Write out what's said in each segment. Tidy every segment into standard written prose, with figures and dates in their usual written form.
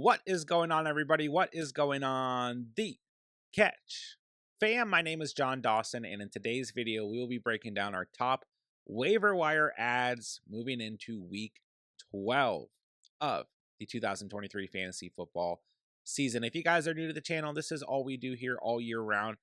What is going on, everybody? What is going on? The Catch fam, my name is John Dawson, and in today's video, we will be breaking down our top waiver wire ads moving into week 12 of the 2023 fantasy football season. If you guys are new to the channel, this is all we do here all year round.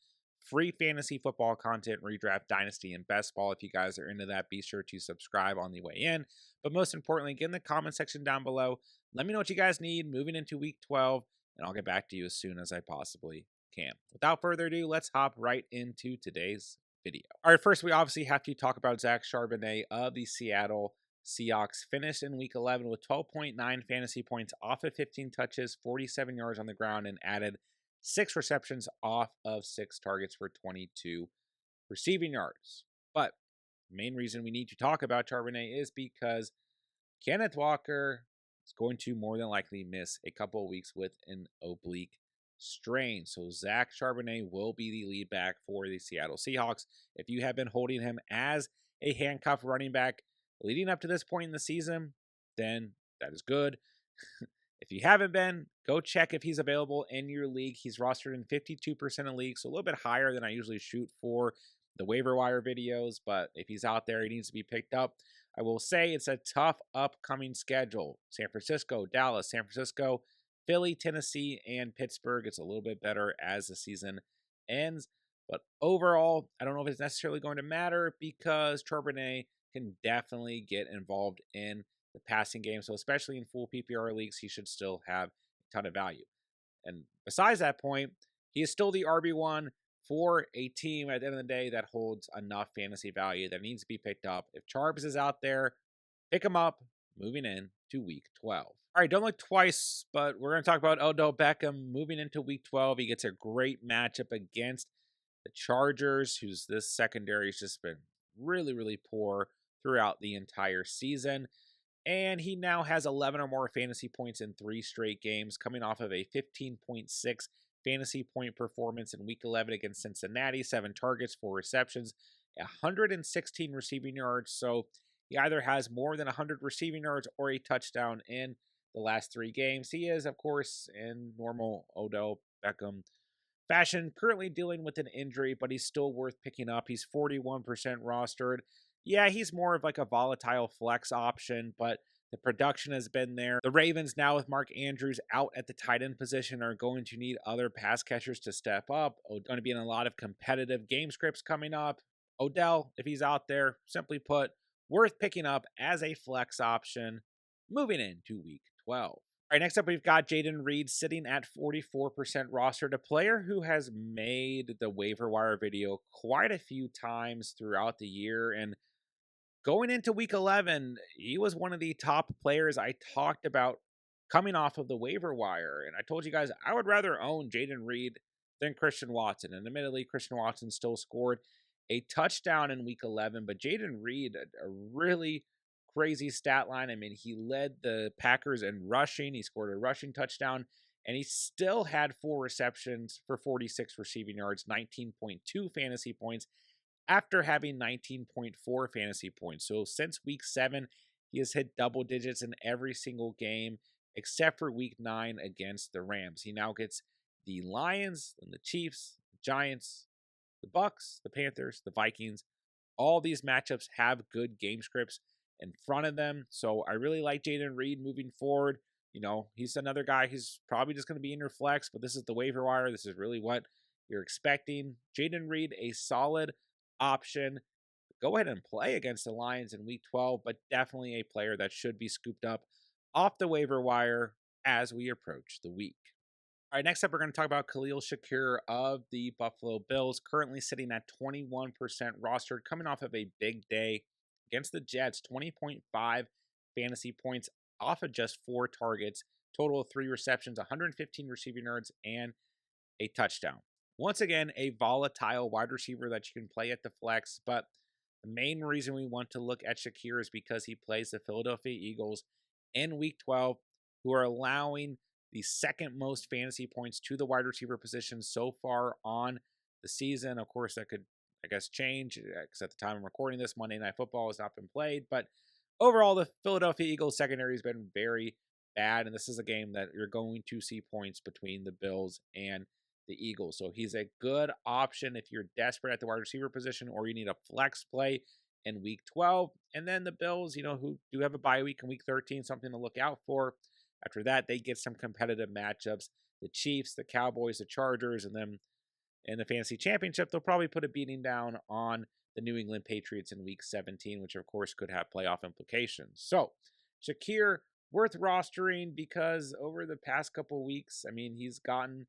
Free fantasy football content, redraft, dynasty, and best ball. If you guys are into that, be sure to subscribe on the way in. But most importantly, get in the comment section down below. Let me know what you guys need moving into week 12, and I'll get back to you as soon as I possibly can. Without further ado, let's hop right into today's video. All right, first we obviously have to talk about Zack Shaw of the Seattle Seahawks. Finished in week 11 with 12.9 fantasy points off of 15 touches, 47 yards on the ground, and added 6 receptions off of 6 targets for 22 receiving yards. But the main reason we need to talk about Charbonnet is because Kenneth Walker is going to more than likely miss a couple of weeks with an oblique strain. So Zack Charbonnet will be the lead back for the Seattle Seahawks. If you have been holding him as a handcuff running back leading up to this point in the season, then that is good. If you haven't been, go check if he's available in your league. He's rostered in 52% of leagues, so a little bit higher than I usually shoot for the waiver wire videos, but if he's out there, he needs to be picked up. I will say it's a tough upcoming schedule. San Francisco, Dallas, San Francisco, Philly, Tennessee, and Pittsburgh. It's a little bit better as the season ends, but overall, I don't know if it's necessarily going to matter because Charbonnet can definitely get involved in the passing game. So especially in full PPR leagues, he should still have a ton of value. And besides that point, he is still the RB1 for a team at the end of the day that holds enough fantasy value that needs to be picked up. If Charbs is out there, pick him up moving in to week 12. All right, don't look twice, but we're going to talk about Odell Beckham moving into week 12. He gets a great matchup against the Chargers, whose this secondary has just been really, really poor throughout the entire season. And he now has 11 or more fantasy points in 3 straight games, coming off of a 15.6 fantasy point performance in week 11 against Cincinnati, 7 targets, 4 receptions, 116 receiving yards. So he either has more than 100 receiving yards or a touchdown in the last 3 games. He is, of course, in normal Odell Beckham fashion, currently dealing with an injury, but he's still worth picking up. He's 41% rostered. Yeah, he's more of like a volatile flex option, but the production has been there. The Ravens now with Mark Andrews out at the tight end position are going to need other pass catchers to step up. Going to be in a lot of competitive game scripts coming up. Odell, if he's out there, simply put, worth picking up as a flex option moving into week 12. All right, next up, we've got Jaden Reed sitting at 44% rostered, a player who has made the waiver wire video quite a few times throughout the year. And going into week 11, he was one of the top players I talked about coming off of the waiver wire. And I told you guys I would rather own Jaden Reed than Christian Watson. And admittedly, Christian Watson still scored a touchdown in week 11, but Jaden Reed, a really crazy stat line. I mean, he led the Packers in rushing. He scored a rushing touchdown, and he still had 4 receptions for 46 receiving yards, 19.2 fantasy points, after having 19.4 fantasy points. So since week 7, he has hit double digits in every single game except for week 9 against the Rams. He now gets the Lions and the Chiefs, the Giants, the Bucks, the Panthers, the Vikings. All these matchups have good game scripts in front of them. So I really like Jaden Reed moving forward. You know, he's another guy who's probably just going to be in your flex, but this is the waiver wire. This is really what you're expecting. Jaden Reed, a solid option. Go ahead and play against the Lions in week 12, but definitely a player that should be scooped up off the waiver wire as we approach the week. All right, next up, we're going to talk about Kahlil Shakir of the Buffalo Bills, currently sitting at 21% rostered, coming off of a big day against the Jets, 20.5 fantasy points off of just 4 targets, total of 3 receptions, 115 receiving yards, and a touchdown. Once again, a volatile wide receiver that you can play at the flex, but the main reason we want to look at Shakir is because he plays the Philadelphia Eagles in week 12, who are allowing the second most fantasy points to the wide receiver position so far on the season. Of course, that could, I guess, change because at the time I'm recording this, Monday Night Football has not been played. But overall, the Philadelphia Eagles secondary has been very bad. And this is a game that you're going to see points between the Bills and the Eagles. So he's a good option if you're desperate at the wide receiver position or you need a flex play in week 12. And then the Bills, who do have a bye week in week 13, something to look out for. After that, they get some competitive matchups. The Chiefs, the Cowboys, the Chargers, and then in the fantasy championship, they'll probably put a beating down on the New England Patriots in week 17, which of course could have playoff implications. So Shakir, worth rostering because over the past couple weeks, he's gotten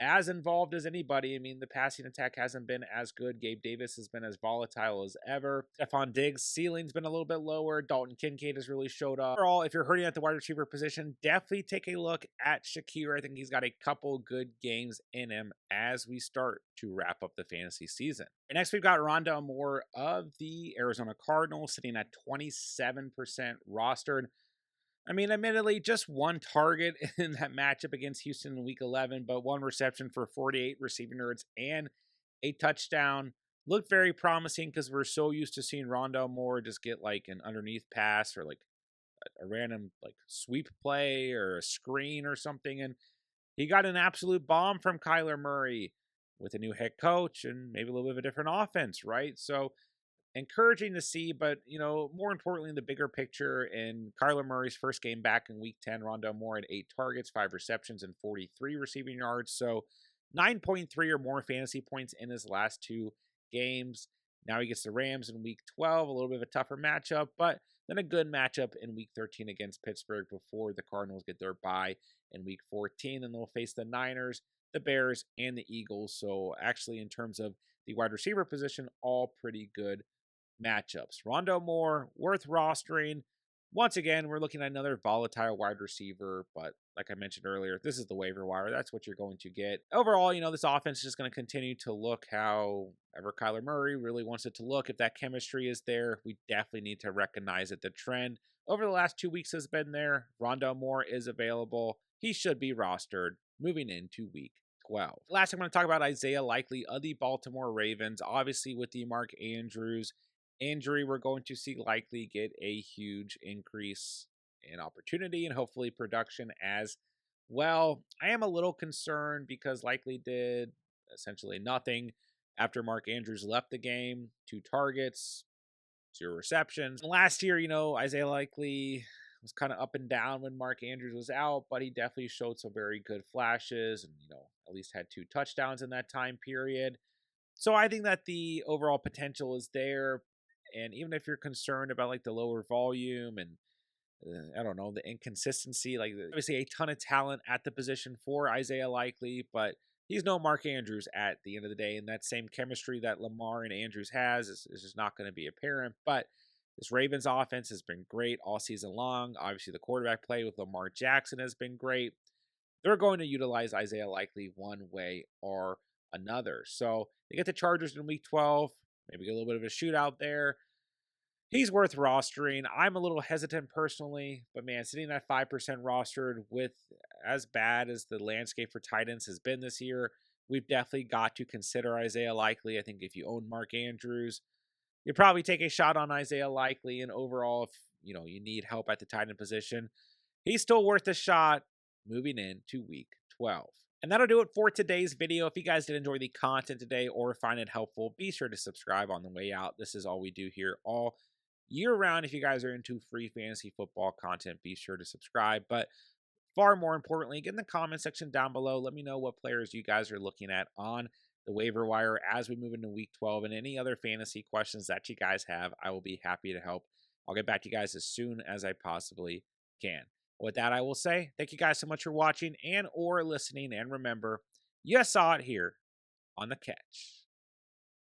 as involved as anybody. The passing attack hasn't been as good. Gabe Davis has been as volatile as ever. Stephon Diggs' ceiling's been a little bit lower. Dalton Kincaid has really showed up. Overall, if you're hurting at the wide receiver position, definitely take a look at Shakir. I think he's got a couple good games in him as we start to wrap up the fantasy season. And next, we've got Ronda Moore of the Arizona Cardinals sitting at 27% rostered. Admittedly, just one target in that matchup against Houston in week 11, but one reception for 48 receiving yards and a touchdown. Looked very promising because we're so used to seeing Ronda Moore just get like an underneath pass or like a random like sweep play or a screen or something. And he got an absolute bomb from Kyler Murray with a new head coach and maybe a little bit of a different offense, right? So encouraging to see, but more importantly, in the bigger picture, in Kyler Murray's first game back in week 10, Ronda Moore had 8 targets, 5 receptions, and 43 receiving yards. So 9.3 or more fantasy points in his last 2 games. Now he gets the Rams in week 12, a little bit of a tougher matchup, but then a good matchup in week 13 against Pittsburgh before the Cardinals get their bye in week 14. And they'll face the Niners, the Bears, and the Eagles. So actually, in terms of the wide receiver position, all pretty good matchups. Ronda Moore, worth rostering. Once again, we're looking at another volatile wide receiver, but like I mentioned earlier, this is the waiver wire. That's what you're going to get. Overall, this offense is just going to continue to look however Kyler Murray really wants it to look. If that chemistry is there, we definitely need to recognize it. The trend over the last 2 weeks has been there. Ronda Moore is available. He should be rostered moving into week 12. Last, I'm going to talk about Isaiah Likely of the Baltimore Ravens. Obviously, with the Mark Andrews injury, we're going to see Likely get a huge increase in opportunity and hopefully production as well. I am a little concerned because Likely did essentially nothing after Mark Andrews left the game. 2 targets, 0 receptions. Last year, Isaiah Likely was kind of up and down when Mark Andrews was out, but he definitely showed some very good flashes and, at least had 2 touchdowns in that time period. So I think that the overall potential is there. And even if you're concerned about like the lower volume and I don't know, the inconsistency, like obviously a ton of talent at the position for Isaiah Likely, but he's no Mark Andrews at the end of the day. And that same chemistry that Lamar and Andrews has is just not going to be apparent. But this Ravens offense has been great all season long. Obviously, the quarterback play with Lamar Jackson has been great. They're going to utilize Isaiah Likely one way or another. So they get the Chargers in week 12. Maybe get a little bit of a shootout there. He's worth rostering. I'm a little hesitant personally, but man, sitting at 5% rostered with as bad as the landscape for tight ends has been this year, we've definitely got to consider Isaiah Likely. I think if you own Mark Andrews, you probably take a shot on Isaiah Likely. And overall, if you need help at the tight end position, he's still worth a shot moving into week 12. And that'll do it for today's video. If you guys did enjoy the content today or find it helpful, be sure to subscribe on the way out. This is all we do here all year round. If you guys are into free fantasy football content, be sure to subscribe. But far more importantly, get in the comment section down below. Let me know what players you guys are looking at on the waiver wire as we move into week 12 and any other fantasy questions that you guys have. I will be happy to help. I'll get back to you guys as soon as I possibly can. With that, I will say thank you guys so much for watching and or listening. And remember, you saw it here on The Catch.